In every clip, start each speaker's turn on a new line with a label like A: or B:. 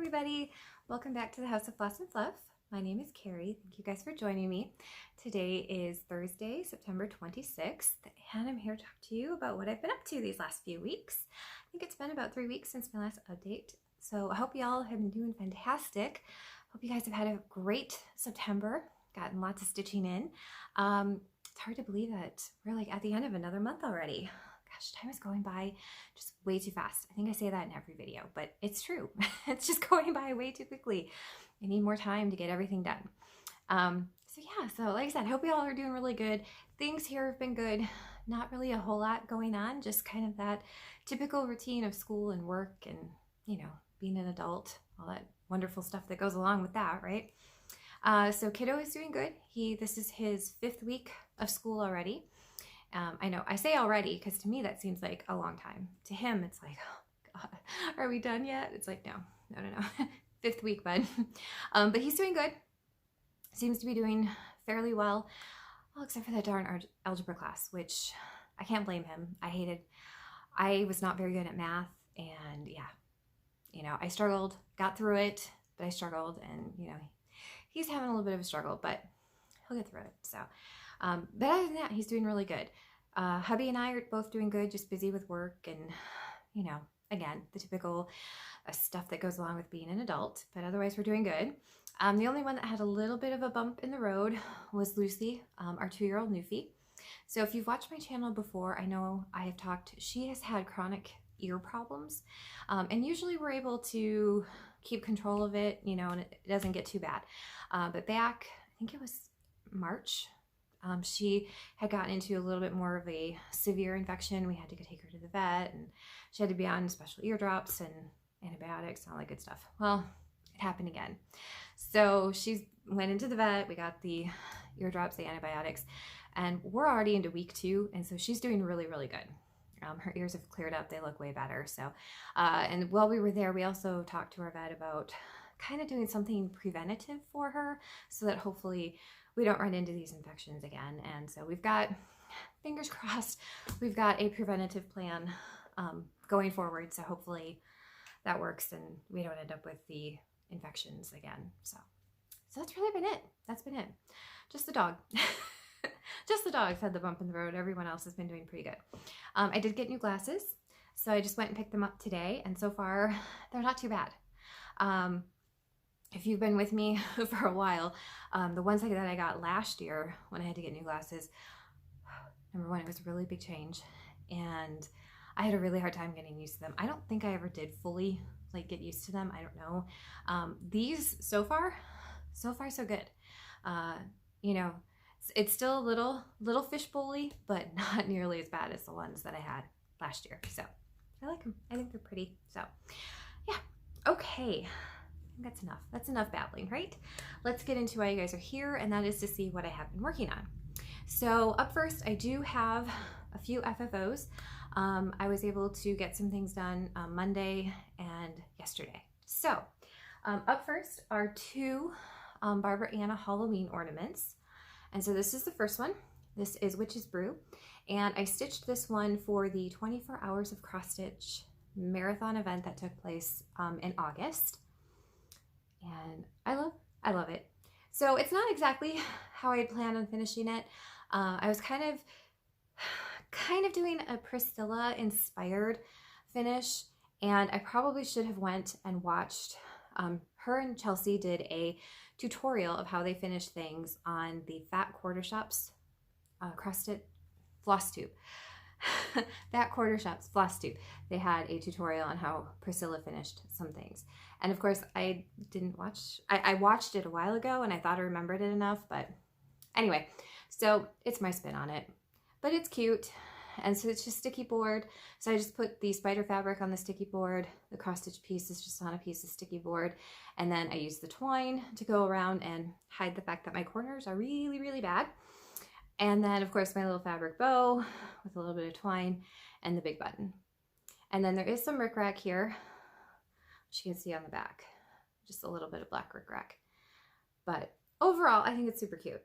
A: everybody. Welcome back to the House of Floss and Fluff. My name is Carrie. Thank you guys for joining me. Today is Thursday, September 26th, and I'm here to talk to you about what I've been up to these last few weeks. I think it's been about 3 weeks since my last update, so I hope y'all have been doing fantastic. Hope you guys have had a great September, gotten lots of stitching in. It's hard to believe that we're like at the end of another month already. Gosh, time is going by just way too fast. I think I say that in every video, but it's true. It's just going by way too quickly. I need more time to get everything done. So like I said, I hope you all are doing really good. Things here have been good. Not really a whole lot going on, just kind of that typical routine of school and work and, you know, being an adult, all that wonderful stuff that goes along with that, right? So kiddo is doing good. This is his 5th week of school already. I know I say already because to me that seems like a long time. To him, it's like, oh God, are we done yet? It's like, no. 5th week, bud. But he's doing good. Seems to be doing fairly well. Well, except for that darn algebra class, which I can't blame him. I was not very good at math, and yeah, you know, I struggled, got through it, but I struggled, and you know, he's having a little bit of a struggle, but he'll get through it. So, but other than that, he's doing really good. Hubby and I are both doing good, just busy with work and, you know, again, the typical stuff that goes along with being an adult, but otherwise we're doing good. The only one that had a little bit of a bump in the road was Lucy, our 2-year-old Newfie. So if you've watched my channel before, I know I have talked, she has had chronic ear problems, and usually we're able to keep control of it, you know, and it doesn't get too bad. But back, I think it was March, she had gotten into a little bit more of a severe infection. We had to go take her to the vet, and she had to be on special eardrops and antibiotics and all that good stuff. Well, it happened again. So she went into the vet, we got the eardrops, the antibiotics, and we're already into week 2, and so she's doing really, really good. Her ears have cleared up, they look way better. So, and while we were there, we also talked to our vet about kind of doing something preventative for her so that hopefully we don't run into these infections again. And so we've got, fingers crossed, we've got a preventative plan going forward. So hopefully that works and we don't end up with the infections again. So that's really been it. That's been it. Just the dog. Just the dog's had the bump in the road. Everyone else has been doing pretty good. I did get new glasses, so I just went and picked them up today, and so far they're not too bad. If you've been with me for a while, the ones that I got last year when I had to get new glasses, number one, it was a really big change, and I had a really hard time getting used to them. I don't think I ever did fully like get used to them. I don't know. These so far so good. You know, it's still a little fishbowl-y, but not nearly as bad as the ones that I had last year. So I like them. I think they're pretty. So yeah. Okay. I think that's enough. That's enough babbling, right? Let's get into why you guys are here, and that is to see what I have been working on. So up first, I do have a few FFOs. I was able to get some things done Monday and yesterday. So up first are 2 Barberena Halloween ornaments. And so this is the first one. This is Witch's Brew. And I stitched this one for the 24 Hours of Cross Stitch marathon event that took place in August. And I love it. So it's not exactly how I planned on finishing it. I was kind of doing a Priscilla inspired finish, and I probably should have went and watched, her and Chelsea did a tutorial of how they finish things on the Fat Quarter Shop's Flosstube. Fat Quarter Shop's Flosstube. They had a tutorial on how Priscilla finished some things. And of course I didn't watch, I watched it a while ago and I thought I remembered it enough, but anyway, so it's my spin on it, but it's cute. And so it's just sticky board. So I just put the spider fabric on the sticky board. The cross stitch piece is just on a piece of sticky board. And then I use the twine to go around and hide the fact that my corners are really, really bad. And then of course my little fabric bow with a little bit of twine and the big button. And then there is some rickrack here, which you can see on the back, just a little bit of black rickrack. But overall, I think it's super cute.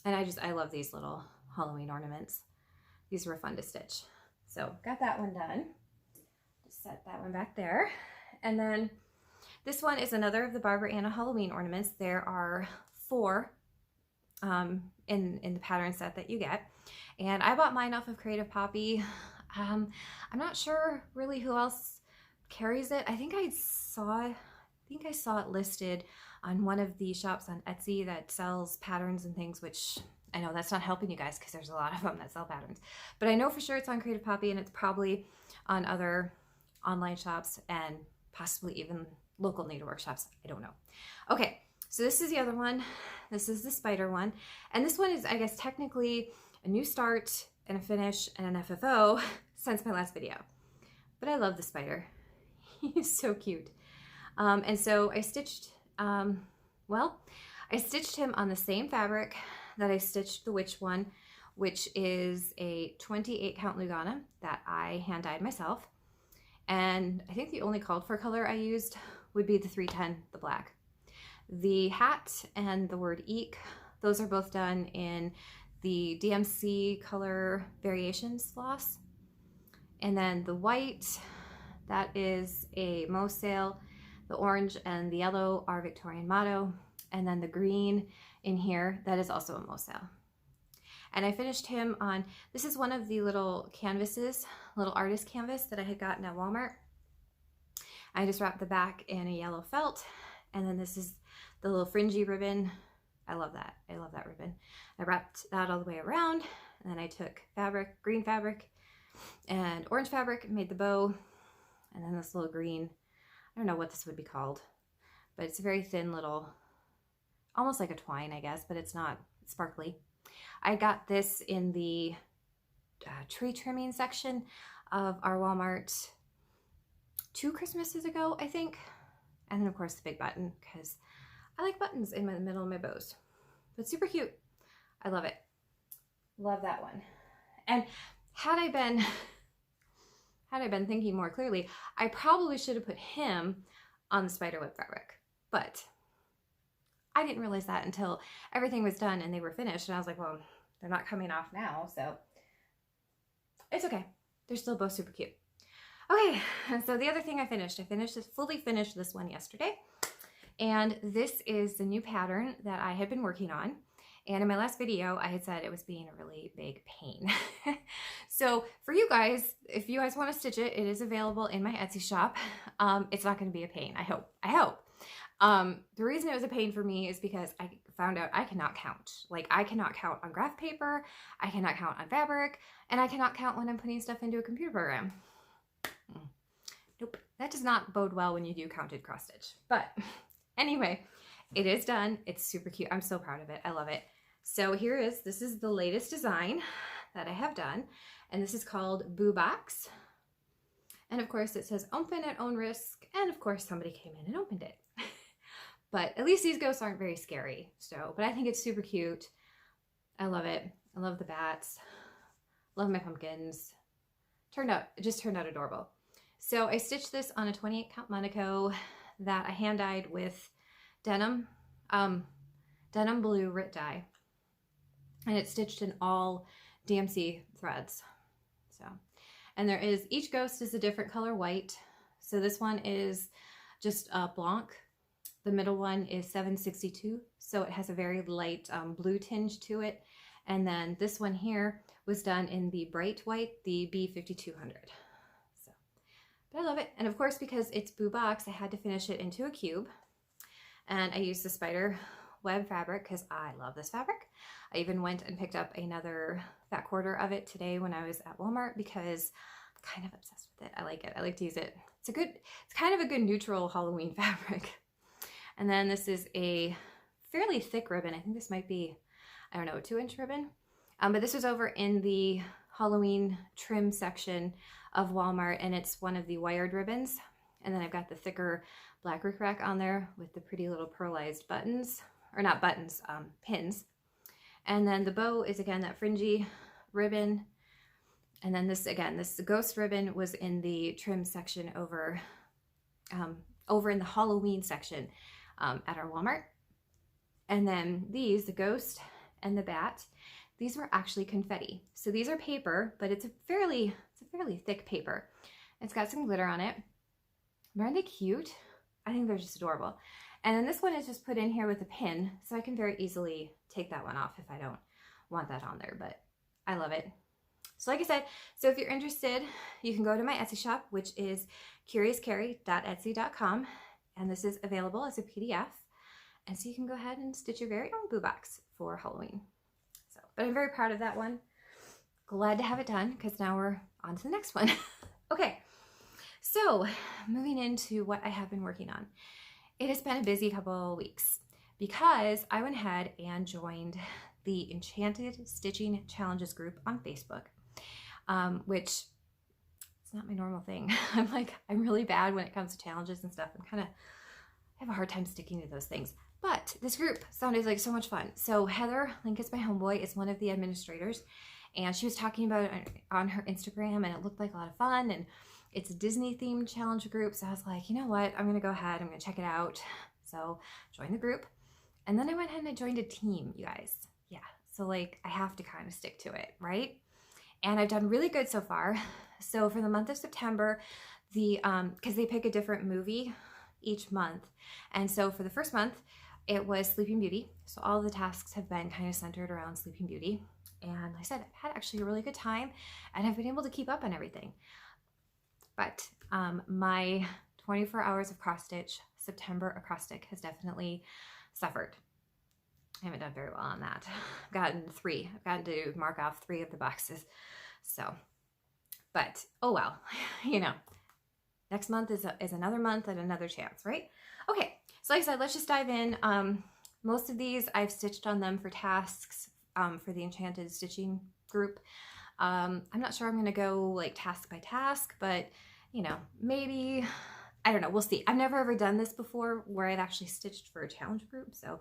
A: And I love these little Halloween ornaments. These were fun to stitch. So got that one done. Just set that one back there. And then This one is another of the Barberena Halloween ornaments. There are 4 in the pattern set that you get. And I bought mine off of Creative Poppy. I'm not sure really who else carries it. I think I saw it listed on one of the shops on Etsy that sells patterns and things, which I know that's not helping you guys because there's a lot of them that sell patterns. But I know for sure it's on Creative Poppy, and it's probably on other online shops and possibly even local needlework shops. I don't know. Okay, so this is the other one. This is the spider one. And this one is, I guess, technically a new start and a finish and an FFO since my last video. But I love the spider. He's so cute. And so I stitched, I stitched him on the same fabric that I stitched the witch one, which is a 28 count Lugana that I hand dyed myself. And I think the only called for color I used would be the 310, the black. The hat and the word eek, those are both done in the DMC color variations floss. And then the white, that is a Mo Sale. The orange and the yellow are Victorian Motto. And then the green in here, that is also a Mo Sale. And I finished him on, this is one of the little canvases, little artist canvas that I had gotten at Walmart. I just wrapped the back in a yellow felt. And then this is the little fringy ribbon. I love that. I love that ribbon. I wrapped that all the way around. And then I took fabric, green fabric and orange fabric, made the bow. And then this little green, I don't know what this would be called, but it's a very thin little, almost like a twine, I guess, but it's not sparkly. I got this in the tree trimming section of our Walmart 2 Christmases ago, I think. And then of course the big button, because I like buttons in the middle of my bows. But super cute. I love it. Love that one. And had I been thinking more clearly, I probably should have put him on the spiderweb fabric, but I didn't realize that until everything was done and they were finished. And I was like, well, they're not coming off now, so it's okay. They're still both super cute. Okay, and so the other thing fully finished this one yesterday. And this is the new pattern that I had been working on. And in my last video, I had said it was being a really big pain. So for you guys, if you guys want to stitch it, it is available in my Etsy shop. It's not going to be a pain, I hope. The reason it was a pain for me is because I found out I cannot count. Like, I cannot count on graph paper, I cannot count on fabric, and I cannot count when I'm putting stuff into a computer program. Nope, that does not bode well when you do counted cross stitch. But anyway, it is done. It's super cute. I'm so proud of it. I love it. So this is the latest design that I have done, and this is called Boo Box. And of course it says open at own risk, and of course somebody came in and opened it. But at least these ghosts aren't very scary. So, but I think it's super cute. I love it. I love the bats. Love my pumpkins. It just turned out adorable. So I stitched this on a 28 count Monaco that I hand dyed with denim blue Rit dye. And it's stitched in all DMC threads. So, and each ghost is a different color white. So this one is just blanc. The middle one is 762. So it has a very light blue tinge to it. And then this one here was done in the bright white, the B5200. So, but I love it. And of course, because it's Boo Box, I had to finish it into a cube. And I used the spider web fabric because I love this fabric. I even went and picked up another fat quarter of it today when I was at Walmart because I'm kind of obsessed with it. I like it. I like to use it. It's kind of a good neutral Halloween fabric. And then this is a fairly thick ribbon. I think this might be, I don't know, a 2-inch ribbon. But this was over in the Halloween trim section of Walmart, and it's one of the wired ribbons. And then I've got the thicker black rickrack on there with the pretty little pearlized buttons, or not buttons, pins. And then the bow is again that fringy ribbon. And then this ghost ribbon was in the trim section over in the Halloween section at our Walmart. And then the ghost and the bat, these were actually confetti. So these are paper, but it's a fairly thick paper. It's got some glitter on it. Aren't they cute? I think they're just adorable. And then this one is just put in here with a pin, so I can very easily take that one off if I don't want that on there, but I love it. So like I said, so if you're interested, you can go to my Etsy shop, which is curiouscarrie.etsy.com, and this is available as a PDF. And so you can go ahead and stitch your very own boo box for Halloween. So, but I'm very proud of that one. Glad to have it done, because now we're on to the next one. Okay, so moving into what I have been working on. It has been a busy couple of weeks because I went ahead and joined the Enchanted Stitching Challenges group on Facebook, which it's not my normal thing. I'm really bad when it comes to challenges and stuff. I have a hard time sticking to those things. But this group sounded like so much fun. So Heather, link is my homeboy, is one of the administrators, and she was talking about it on her Instagram, and it looked like a lot of fun, and it's a Disney themed challenge group. So I was like, you know what, I'm gonna go ahead, I'm gonna check it out. So join the group. And then I went ahead and I joined a team, you guys. Yeah, so like I have to kind of stick to it, right? And I've done really good so far. So for the month of September, because they pick a different movie each month. And so for the first month, it was Sleeping Beauty. So all of the tasks have been kind of centered around Sleeping Beauty. And like I said, I've had actually a really good time, and I've been able to keep up on everything. But my 24 hours of cross stitch September acrostic has definitely suffered. I haven't done very well on that. I've gotten 3. I've gotten to mark off 3 of the boxes. So, but oh well, you know, next month is another month and another chance, right? Okay, so like I said, let's just dive in. Most of these I've stitched on them for tasks for the Enchanted Stitching group. I'm not sure I'm going to go like task by task, but you know, maybe, I don't know, we'll see. I've never ever done this before where I've actually stitched for a challenge group, so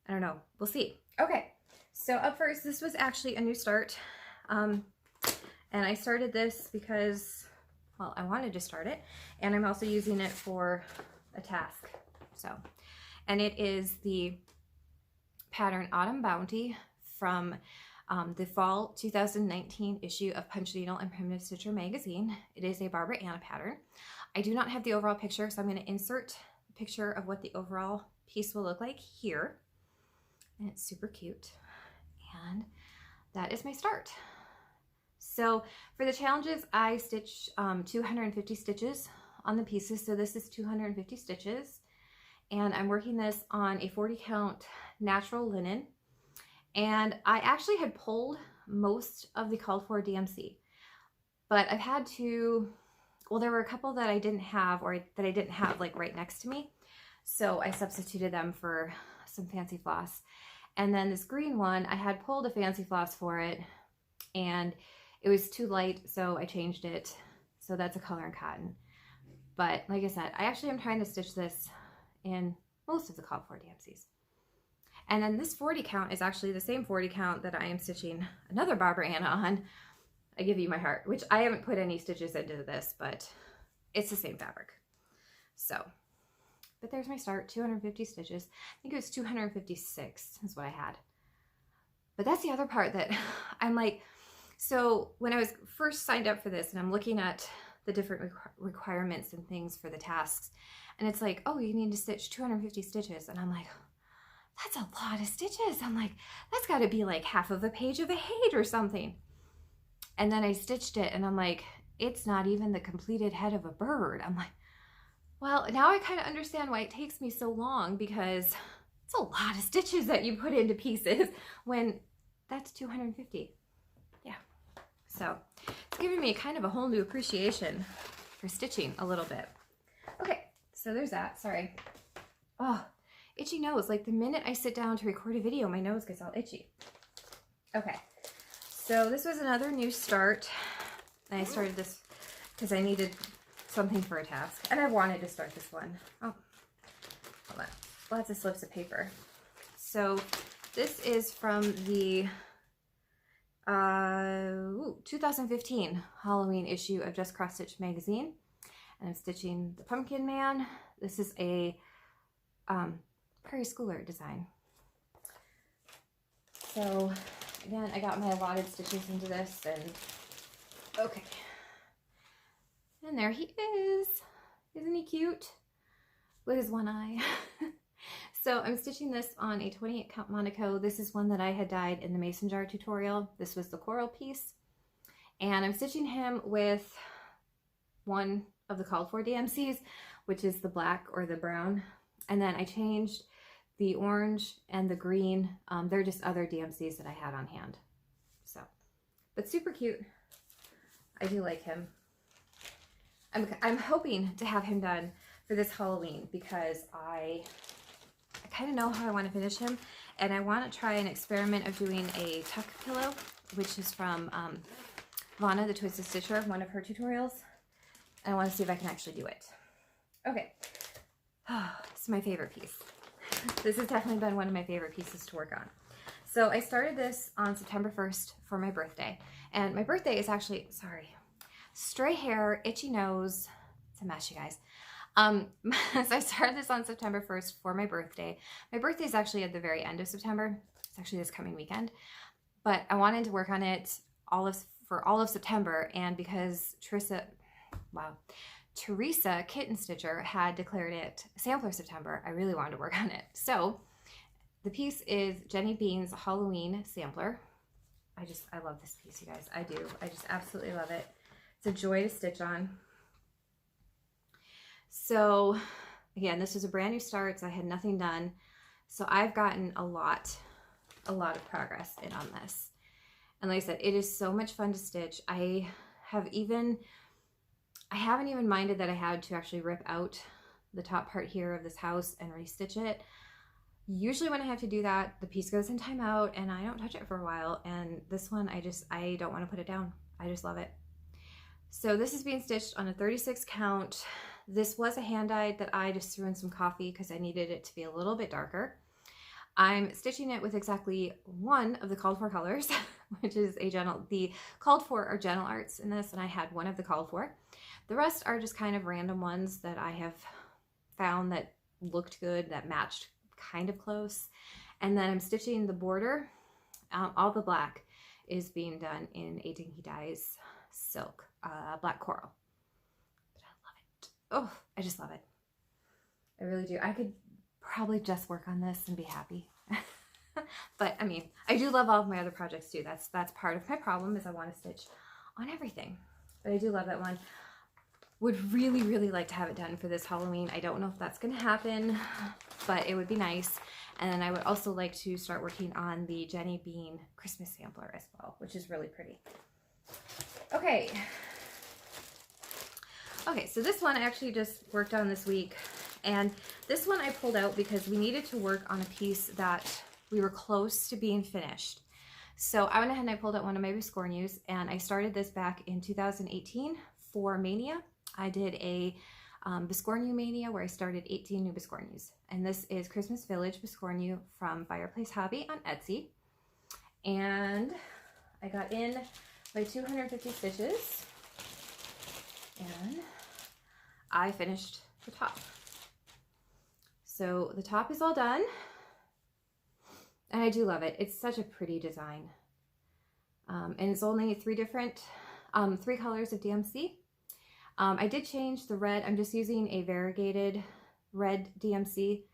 A: I don't know, we'll see. Okay, so up first, this was actually a new start, and I started this because, well, I wanted to start it, and I'm also using it for a task. So, and it is the pattern Autumn Bounty from the fall 2019 issue of Punch Needle and Primitive Stitcher magazine. It is a Barberena pattern. I do not have the overall picture, so I'm going to insert a picture of what the overall piece will look like here. And it's super cute. And that is my start. So for the challenges, I stitched 250 stitches on the pieces. So this is 250 stitches. And I'm working this on a 40 count natural linen. And I actually had pulled most of the called for DMC, but I've had to, well, there were a couple that I didn't have, or that I didn't have like right next to me. So I substituted them for some fancy floss. And then this green one, I had pulled a fancy floss for it and it was too light, so I changed it. So that's a color and cotton. But like I said, I actually am trying to stitch this in most of the called for DMCs. And then this 40 count is actually the same 40 count that I am stitching another Barberena on. I Give You My Heart, which I haven't put any stitches into this, but it's the same fabric. So, but there's my start, 250 stitches. I think it was 256 is what I had. But that's the other part that I'm like, so when I was first signed up for this and I'm looking at the different requirements and things for the tasks, and it's like, oh, you need to stitch 250 stitches. And I'm like, that's a lot of stitches. I'm like, that's got to be like half of a page of a head or something. And then I stitched it and I'm like, it's not even the completed head of a bird. I'm like, well, now I kind of understand why it takes me so long, because it's a lot of stitches that you put into pieces when that's 250. Yeah. So it's giving me kind of a whole new appreciation for stitching a little bit. Okay, so there's that. Sorry. Oh, itchy nose. Like the minute I sit down to record a video, my nose gets all itchy. Okay, so this was another new start. And I started this because I needed something for a task. And I wanted to start this one. Oh, hold on. Lots of slips of paper. So this is from the 2015 Halloween issue of Just Cross Stitch magazine. And I'm stitching the Pumpkin Man. This is a Prairie Schooler design. So again, I got my allotted stitches into this, and okay. And there he is. Isn't he cute? with his one eye. So I'm stitching this on a 28 count Monaco. This is one that I had dyed in the mason jar tutorial. This was the coral piece. And I'm stitching him with one of the called for DMCs, which is the black or the brown. And then I changed the orange and the green. They're just other DMCs that I had on hand. So, but super cute. I do like him. I'm hoping to have him done for this Halloween because I kind of know how I want to finish him, and I want to try an experiment of doing a tuck pillow, which is from Lana, the Twisted Stitcher, one of her tutorials. And I want to see if I can actually do it. Okay, it's my favorite piece. This has definitely been one of my favorite pieces to work on. So I started this on September 1st for my birthday, and my birthday is actually, sorry, stray hair, itchy nose, it's a mess, you guys. So I started this on September 1st for my birthday. My birthday is actually at the very end of September. It's actually this coming weekend. But I wanted to work on it for all of September, and because Teresa Kitten Stitcher had declared it Sampler September, I really wanted to work on it. So the piece is Jenny Bean's Halloween Sampler. I love this piece, you guys. I do. I just absolutely love it. It's a joy to stitch on. So again, this was a brand new start, so I had nothing done. So I've gotten a lot of progress in on this. And like I said, it is so much fun to stitch. I haven't even minded that I had to actually rip out the top part here of this house and restitch it. Usually when I have to do that, the piece goes in timeout and I don't touch it for a while. And this one, I don't want to put it down. I just love it. So this is being stitched on a 36 count. This was a hand dyed that I just threw in some coffee because I needed it to be a little bit darker. I'm stitching it with exactly one of the called for colors, which is the called for are gentle arts in this, and I had one of the called for. The rest are just kind of random ones that I have found that looked good, that matched kind of close. And then I'm stitching the border. All the black is being done in A Dinky Dye's silk, black coral. But I love it. Oh, I just love it. I really do. I could probably just work on this and be happy. But I mean, I do love all of my other projects too. That's part of my problem, is I want to stitch on everything. But I do love that one. Would really, really like to have it done for this Halloween. I don't know if that's going to happen, but it would be nice. And then I would also like to start working on the Jenny Bean Christmas sampler as well, which is really pretty. Okay. Okay, so this one I actually just worked on this week. And this one I pulled out because we needed to work on a piece that we were close to being finished. So I went ahead and I pulled out one of my Biscornus, and I started this back in 2018 for Mania. I did a Biscornu Mania where I started 18 new Biscornus. And this is Christmas Village Biscornu from Fireplace Hobby on Etsy. And I got in my 250 stitches, and I finished the top. So the top is all done, and I do love it. It's such a pretty design. And it's only three colors of DMC. I did change the red. I'm just using a variegated red DMC.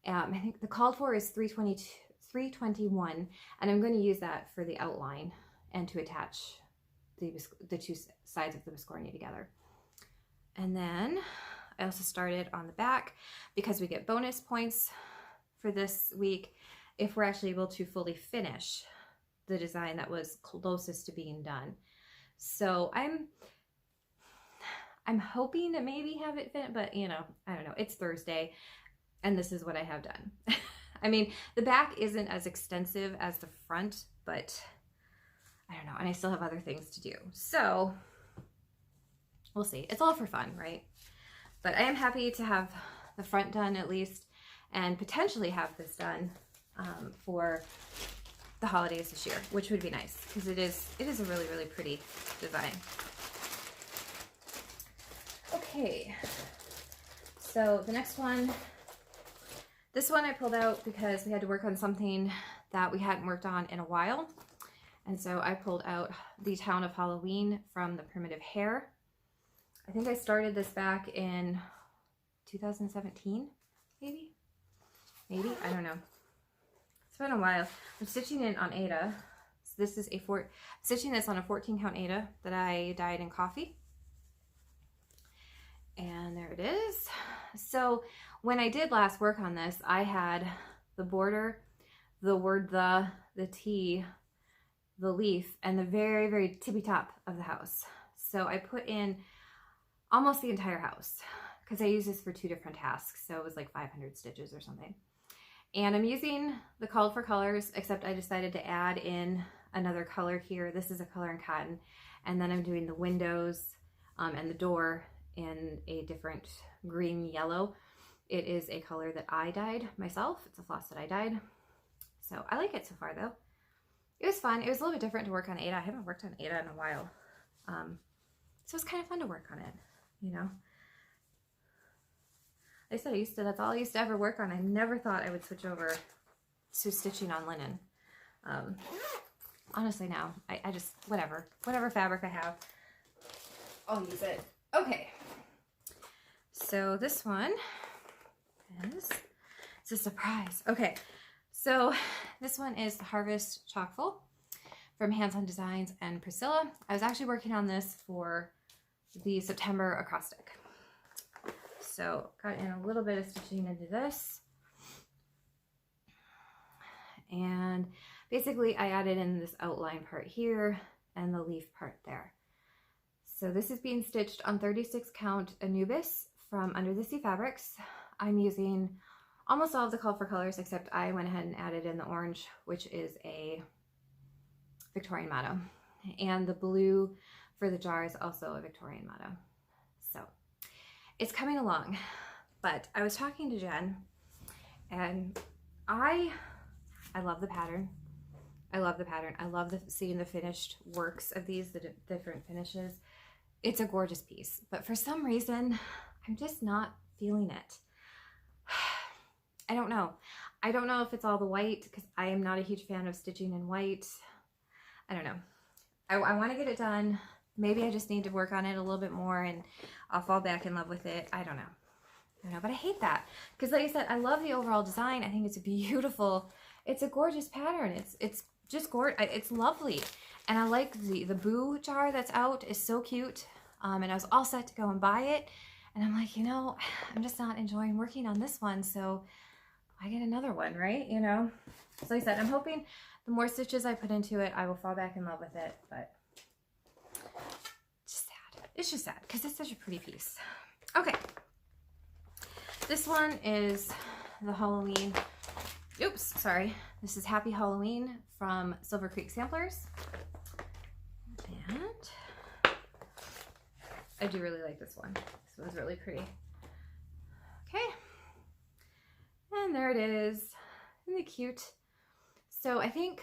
A: I think the called for is 321, and I'm going to use that for the outline and to attach the two sides of the Biscornu together. And then I also started on the back because we get bonus points for this week if we're actually able to fully finish the design that was closest to being done. So I'm hoping to maybe have it fit, but you know, I don't know. It's Thursday and this is what I have done. I mean, the back isn't as extensive as the front, but I don't know. And I still have other things to do. So we'll see. It's all for fun, right? But I am happy to have the front done at least, and potentially have this done for the holidays this year, which would be nice because it is a really, really pretty design. Okay, so the next one, this one I pulled out because we had to work on something that we hadn't worked on in a while. And so I pulled out the Town of Halloween from the Primitive Hare. I think I started this back in 2017, maybe, I don't know. It's been a while. I'm stitching it on Aida. So this is stitching this on a 14 count Aida that I dyed in coffee. And there it is. So when I did last work on this, I had the border, the word the T, the leaf, and the very, very tippy top of the house. So I put in almost the entire house because I use this for 2 different tasks. So it was like 500 stitches or something. And I'm using the Called for colors, except I decided to add in another color here. This is a color in cotton. And then I'm doing the windows and the door in a different green yellow. It is a color that I dyed myself. It's a floss that I dyed. So I like it so far though. It was fun. It was a little bit different to work on Aida. I haven't worked on Aida in a while. So it's kind of fun to work on it, you know. Like I said, that's all I used to ever work on. I never thought I would switch over to stitching on linen. Honestly now, I just, whatever fabric I have, I'll use it. Okay. So this one is, it's a surprise. Okay. So this one is the Harvest Chockful from Hands On Designs and Priscilla. I was actually working on this for the September acrostic. So got in a little bit of stitching into this. And basically I added in this outline part here and the leaf part there. So this is being stitched on 36 count Anubis from Under the Sea Fabrics. I'm using almost all of the Call for colors, except I went ahead and added in the orange, which is a Victorian motto. And the blue for the jar is also a Victorian motto. So it's coming along. But I was talking to Jen, and I love the pattern. I love the pattern. I love seeing the finished works of these, the different finishes. It's a gorgeous piece, but for some reason, I'm just not feeling it. I don't know. I don't know if it's all the white, because I am not a huge fan of stitching in white. I don't know. I want to get it done. Maybe I just need to work on it a little bit more and I'll fall back in love with it. I don't know, but I hate that. Because like I said, I love the overall design. I think it's a beautiful, it's a gorgeous pattern. It's just gorgeous. It's lovely. And I like the Boo jar that's out is so cute. And I was all set to go and buy it. And I'm like, you know, I'm just not enjoying working on this one. So I get another one, right? You know? So like I said, I'm hoping the more stitches I put into it, I will fall back in love with it. But it's just sad. It's just sad because it's such a pretty piece. Okay. This one is the Halloween. Oops, sorry. This is Happy Halloween from Silver Creek Samplers. And I do really like this one. This one's really pretty. Okay. And there it is. Isn't it cute? So I think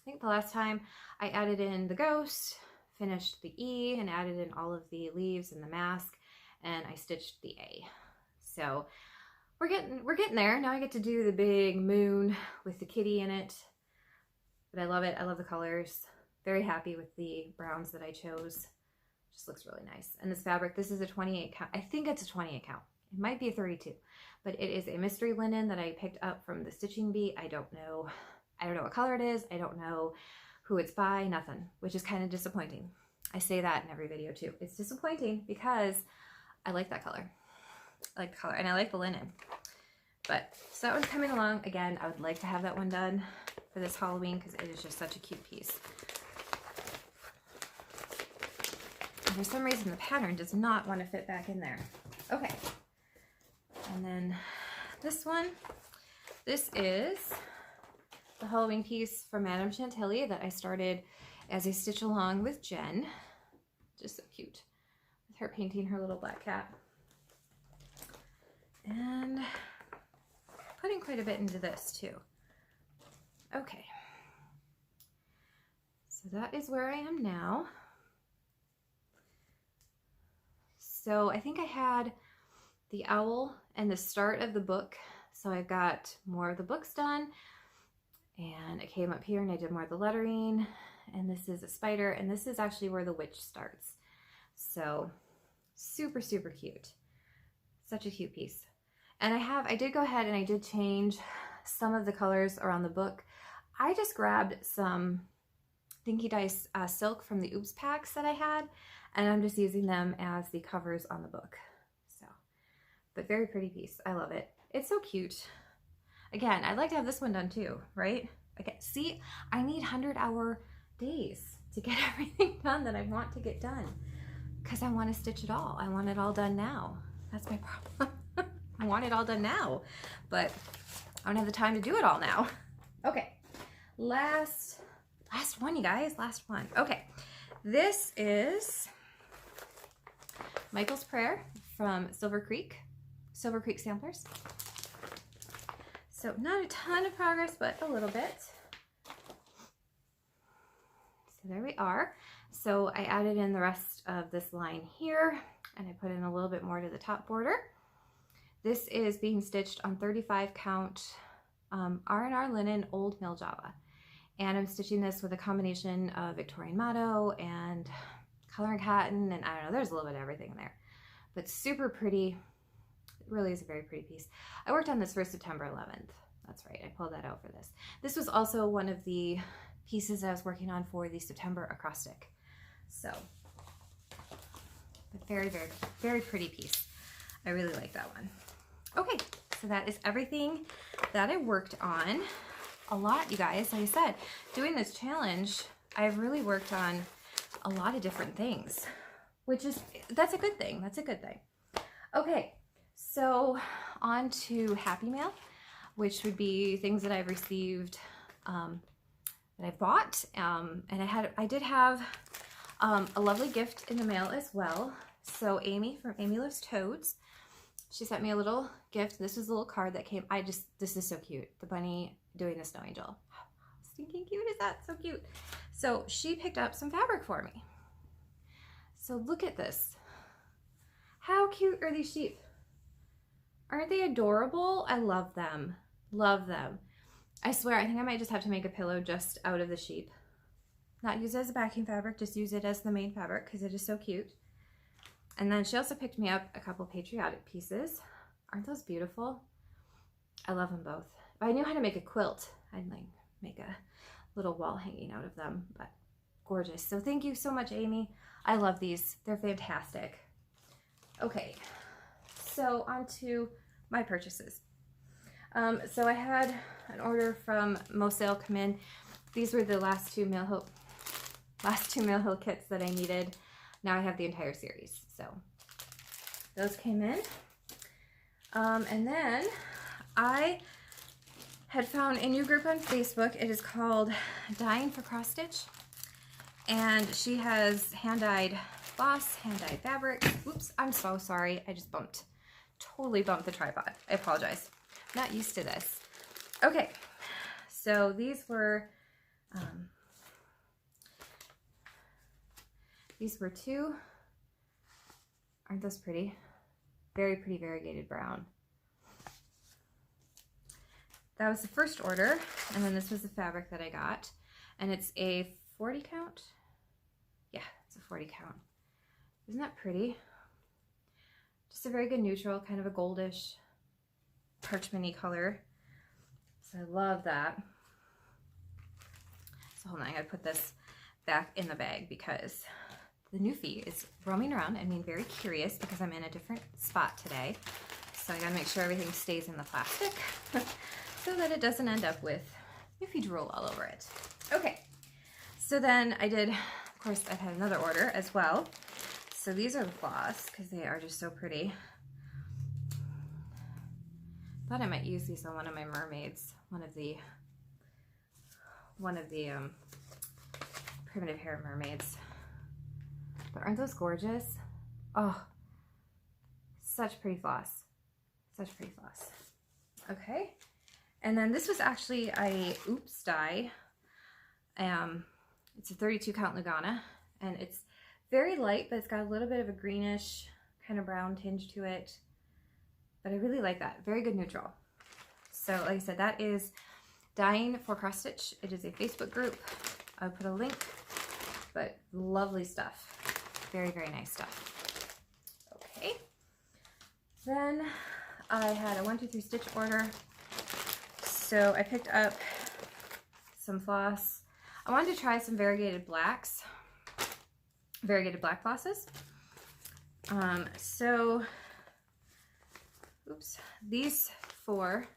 A: the last time I added in the ghost, finished the E, and added in all of the leaves and the mask, and I stitched the A. So we're getting there. Now I get to do the big moon with the kitty in it. But I love it. I love the colors. Very happy with the browns that I chose. Just looks really nice. And this fabric, this is a 28 count. I think it's a 28 count. It might be a 32, but it is a mystery linen that I picked up from the Stitching Bee. I don't know what color it is. I don't know who it's by, nothing, which is kind of disappointing. I say that in every video too. It's disappointing because I like that color. I like the color and I like the linen. But so that one's coming along. Again, I would like to have that one done for this Halloween because it is just such a cute piece. And for some reason, the pattern does not want to fit back in there. Okay. And then this one, this is the Halloween piece from Madame Chantilly that I started as a stitch along with Jen. Just so cute. With her painting her little black cat. And putting quite a bit into this too. Okay. So that is where I am now. So I think I had the owl and the start of the book. So I got more of the books done. And I came up here and I did more of the lettering. And this is a spider. And this is actually where the witch starts. So super, super cute. Such a cute piece. And I did go ahead and I did change some of the colors around the book. I just grabbed some Dinky Dice silk from the Oops packs that I had, and I'm just using them as the covers on the book. So, but very pretty piece. I love it. It's so cute. Again, I'd like to have this one done too, right? Okay, see, I need 100-hour days to get everything done that I want to get done because I want to stitch it all. I want it all done now. That's my problem. I want it all done now, but I don't have the time to do it all now. Okay, last one, you guys, last one. Okay, this is Michael's Prayer from Silver Creek Samplers. So not a ton of progress, but a little bit. So there we are. So I added in the rest of this line here, and I put in a little bit more to the top border. This is being stitched on 35 count R&R linen old mill Java. And I'm stitching this with a combination of Victorian motto and coloring cotton, and I don't know, there's a little bit of everything in there. But super pretty. It really is a very pretty piece. I worked on this for September 11th. That's right, I pulled that out for this. This was also one of the pieces I was working on for the September acrostic. So, but very, very, very pretty piece. I really like that one. Okay, so that is everything that I worked on. A lot, you guys. Like I said, doing this challenge, I've really worked on a lot of different things, which is, that's a good thing. That's a good thing. Okay, so on to Happy Mail, which would be things that I've received, that I've bought, and I did have a lovely gift in the mail as well. So Amy from Amy Loves Toads, she sent me a little gift. This was a little card that came. This is so cute. The bunny doing the snow angel. How stinking cute is that? So cute. So she picked up some fabric for me. So look at this. How cute are these sheep? Aren't they adorable? I love them. Love them. I swear, I think I might just have to make a pillow just out of the sheep. Not use it as a backing fabric, just use it as the main fabric because it is so cute. And then she also picked me up a couple patriotic pieces. Aren't those beautiful? I love them both. If I knew how to make a quilt, I'd like make a little wall hanging out of them, but gorgeous. So thank you so much, Amy. I love these. They're fantastic. Okay, so on to my purchases. So I had an order from Mosale come in. These were the last two Mill Hill kits that I needed. Now I have the entire series, so those came in. And then I had found a new group on Facebook. It is called Dying for Cross Stitch, and she has hand-dyed floss, hand-dyed fabric. Oops, I'm so sorry. I just totally bumped the tripod. I apologize. I'm not used to this. Okay, so these were two. Aren't those pretty? Very pretty variegated brown. That was the first order, and then this was the fabric that I got, and it's a 40 count. Yeah, it's a 40 count. Isn't that pretty? Just a very good neutral, kind of a goldish, parchment-y color. So I love that. So hold on, I gotta put this back in the bag because the newfie is roaming around and being very curious because I'm in a different spot today. So I gotta make sure everything stays in the plastic so that it doesn't end up with newfie drool all over it. Okay, so then I did, of course, I've had another order as well. So these are the floss because they are just so pretty. Thought I might use these on one of my mermaids, one of the primitive hair mermaids. But aren't those gorgeous? Oh, such pretty floss. Such pretty floss. Okay, and then this was actually a Oops dye. It's a 32 count Lugana, and it's very light, but it's got a little bit of a greenish kind of brown tinge to it. But I really like that. Very good neutral. So like I said, that is Dying for Cross Stitch. It is a Facebook group. I'll put a link, but lovely stuff. Very, very nice stuff. Okay. Then I had a 1, 2, 3 stitch order. So I picked up some floss. I wanted to try some variegated blacks, variegated black flosses. Oops, these 4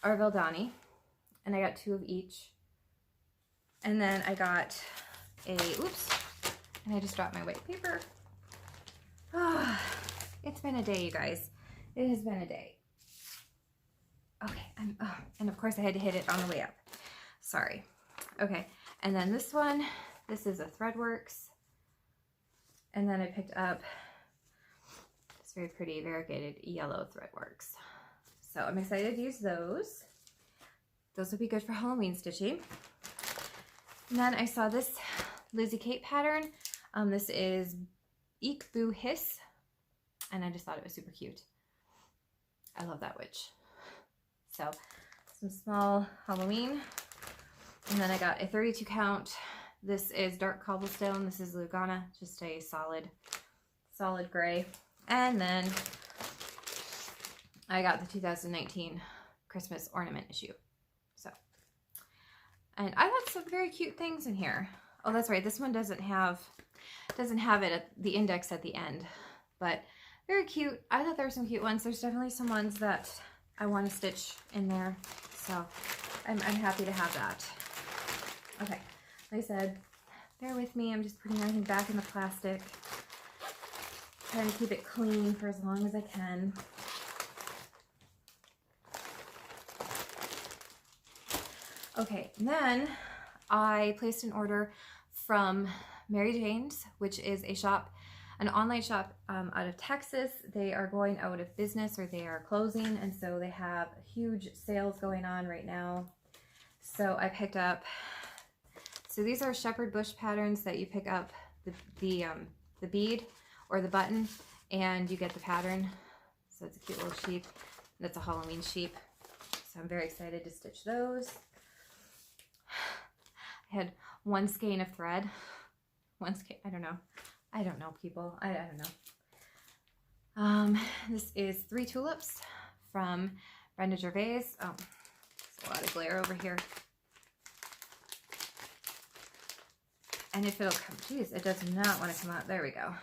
A: are Valdani, and I got 2 of each. And then I got oops, and I just dropped my white paper. Oh, it's been a day, you guys. It has been a day. Okay, and of course I had to hit it on the way up. Sorry. Okay, and then this one, this is a Threadworks. And then I picked up this very pretty variegated yellow Threadworks. So I'm excited to use those. Those will be good for Halloween stitching. And then I saw this Lizzie Kate pattern. This is Eek Boo Hiss. And I just thought it was super cute. I love that witch. So some small Halloween. And then I got a 32 count. This is dark cobblestone. This is Lugana, just a solid gray. And then I got the 2019 Christmas ornament issue. So, and I got some very cute things in here. Oh, that's right. This one doesn't have it at the index at the end, but very cute. I thought there were some cute ones. There's definitely some ones that I want to stitch in there. So I'm happy to have that. Okay, like I said, bear with me. I'm just putting everything back in the plastic. Trying to keep it clean for as long as I can. Okay, and then I placed an order from Mary Jane's, which is a shop, an online shop out of Texas. They are going out of business, or they are closing, and so they have huge sales going on right now. So I picked up, so these are shepherd bush patterns that you pick up the bead or the button, and you get the pattern. So it's a cute little sheep. That's a Halloween sheep. So I'm very excited to stitch those. I had 1 skein of thread. 1 skein, I don't know, people. I don't know. This is 3 tulips from Brenda Gervais. Oh, there's a lot of glare over here. And if it'll come, geez, it does not want to come out. There we go.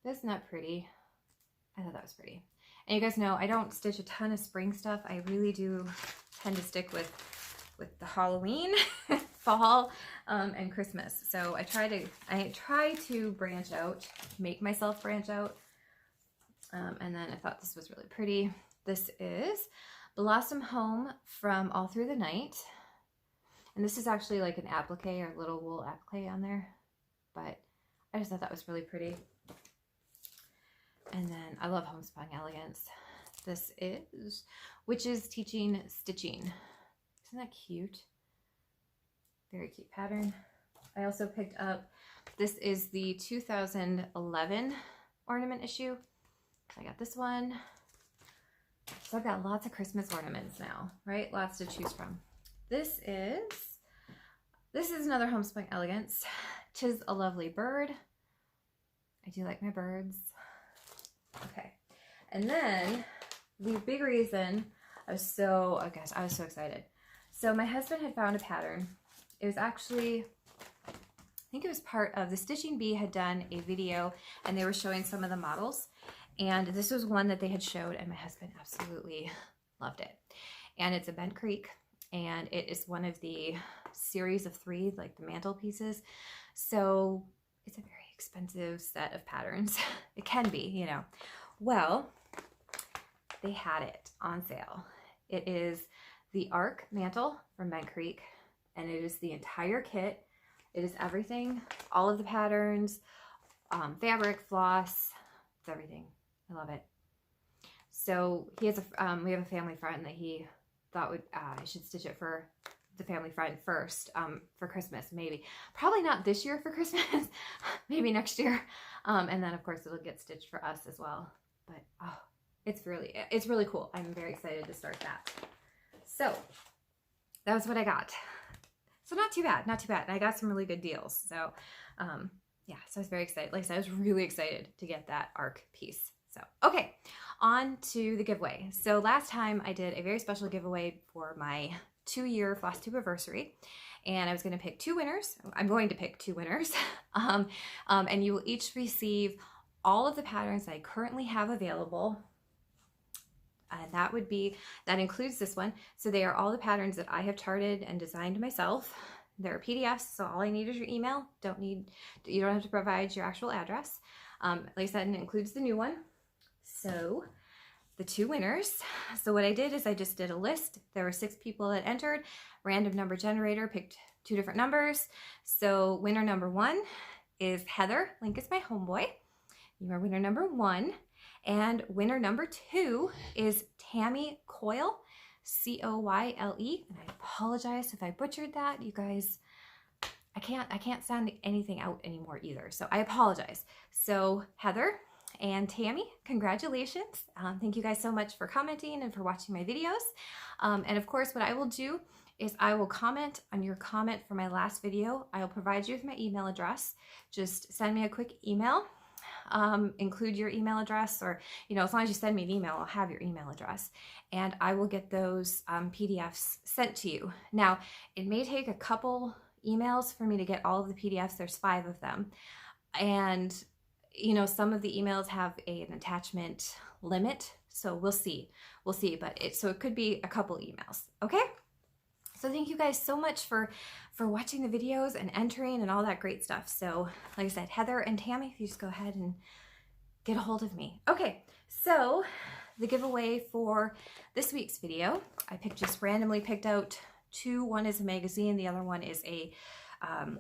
A: Isn't that pretty? I thought that was pretty. And you guys know I don't stitch a ton of spring stuff. I really do tend to stick with the Halloween, fall, and Christmas. So I try to branch out, make myself branch out. And then I thought this was really pretty. This is Blossom Home from All Through the Night. And this is actually like an applique or little wool applique on there. But I just thought that was really pretty. And then I love Homespun Elegance. This is Witches Teaching Stitching. Isn't that cute? Very cute pattern. I also picked up, this is the 2011 ornament issue. So I got this one. So I've got lots of Christmas ornaments now, right? Lots to choose from. This is another Homespun Elegance. 'Tis a Lovely Bird. I do like my birds. Okay. And then the big reason I was so excited. So my husband had found a pattern. It was actually, I think it was part of the Stitching Bee had done a video, and they were showing some of the models. And this was one that they had showed, and my husband absolutely loved it. And it's a Bent Creek, and it is one of the series of 3, like the mantle pieces. So it's a very expensive set of patterns. It can be, you know. Well, they had it on sale. It is the Arc Mantle from Bent Creek, and it is the entire kit. It is everything, all of the patterns, fabric, floss, it's everything. I love it. So he has we have a family friend that he thought would I should stitch it for the family friend first for Christmas, maybe. Probably not this year for Christmas, maybe next year. And then of course it'll get stitched for us as well. But oh, it's really cool. I'm very excited to start that. So that was what I got. So not too bad, not too bad. And I got some really good deals. So yeah, so I was very excited. Like I said, I was really excited to get that ARC piece. So, okay, on to the giveaway. So last time I did a very special giveaway for my 2-year Flosstube anniversary, and I was going to pick 2 winners. I'm going to pick 2 winners, and you will each receive all of the patterns I currently have available. And that includes this one. So they are all the patterns that I have charted and designed myself. They're PDFs, so all I need is your email. You don't have to provide your actual address. Like I said, and it includes the new one. So the 2 winners. So what I did is I just did a list. There were 6 people that entered. Random number generator picked 2 different numbers. So winner number 1 is Heather. Link is my homeboy. You are winner number 1. And winner number 2 is Tammy Coyle, C-O-Y-L-E. And I apologize if I butchered that. You guys, I can't sound anything out anymore either. So I apologize. So Heather and Tammy, congratulations. Thank you guys so much for commenting and for watching my videos. And of course, what I will do is I will comment on your comment for my last video. I will provide you with my email address. Just send me a quick email. Include your email address, or, you know, as long as you send me an email, I'll have your email address, and I will get those PDFs sent to you. Now, it may take a couple emails for me to get all of the PDFs. There's 5 of them. And, you know, some of the emails have an attachment limit. So we'll see, but so it could be a couple emails. Okay. So thank you guys so much for watching the videos and entering and all that great stuff. So like I said, Heather and Tammy, if you just go ahead and get a hold of me. Okay, so the giveaway for this week's video, I just randomly picked out 2. One is a magazine, the other one is a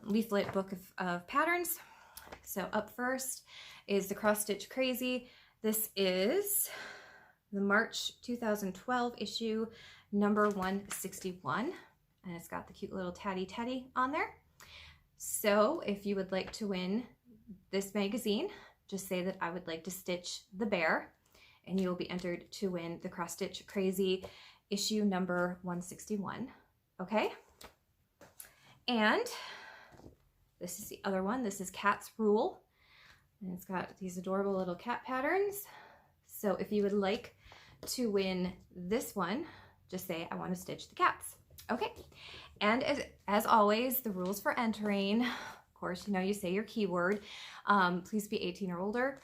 A: leaflet book of patterns. So up first is the Cross Stitch Crazy. This is the March 2012 issue, number 161, and it's got the cute little Teddy on there. So if you would like to win this magazine, just say that I would like to stitch the bear, and you will be entered to win the Cross Stitch Crazy issue number 161. Okay, and this is the other one. This is Cat's Rule, and it's got these adorable little cat patterns. So if you would like to win this one, just say I want to stitch the cats. Okay, and as always, the rules for entering, of course, you know, you say your keyword. Please be 18 or older,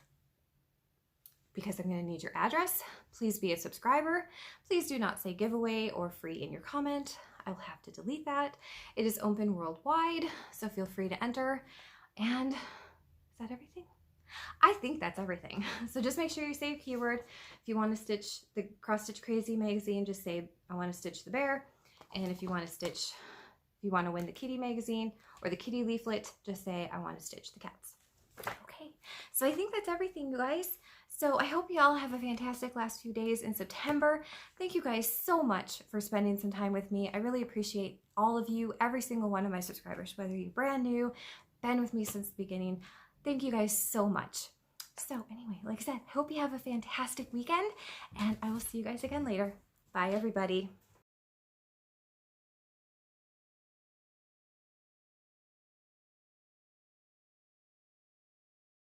A: because I'm going to need your address. Please be a subscriber. Please do not say giveaway or free in your comment. I will have to delete that. It is open worldwide, so feel free to enter. And is that everything? I think that's everything. So just make sure you say a keyword. If you want to stitch the Cross Stitch Crazy magazine, just say I want to stitch the bear. And if you want to win the kitty magazine or the kitty leaflet, just say I want to stitch the cats. Okay, so I think that's everything, you guys. So I hope you all have a fantastic last few days in September. Thank you guys so much for spending some time with me. I really appreciate all of you, every single one of my subscribers, whether you're brand new, been with me since the beginning. Thank you guys so much. So anyway, like I said, I hope you have a fantastic weekend, and I will see you guys again later. Bye, everybody.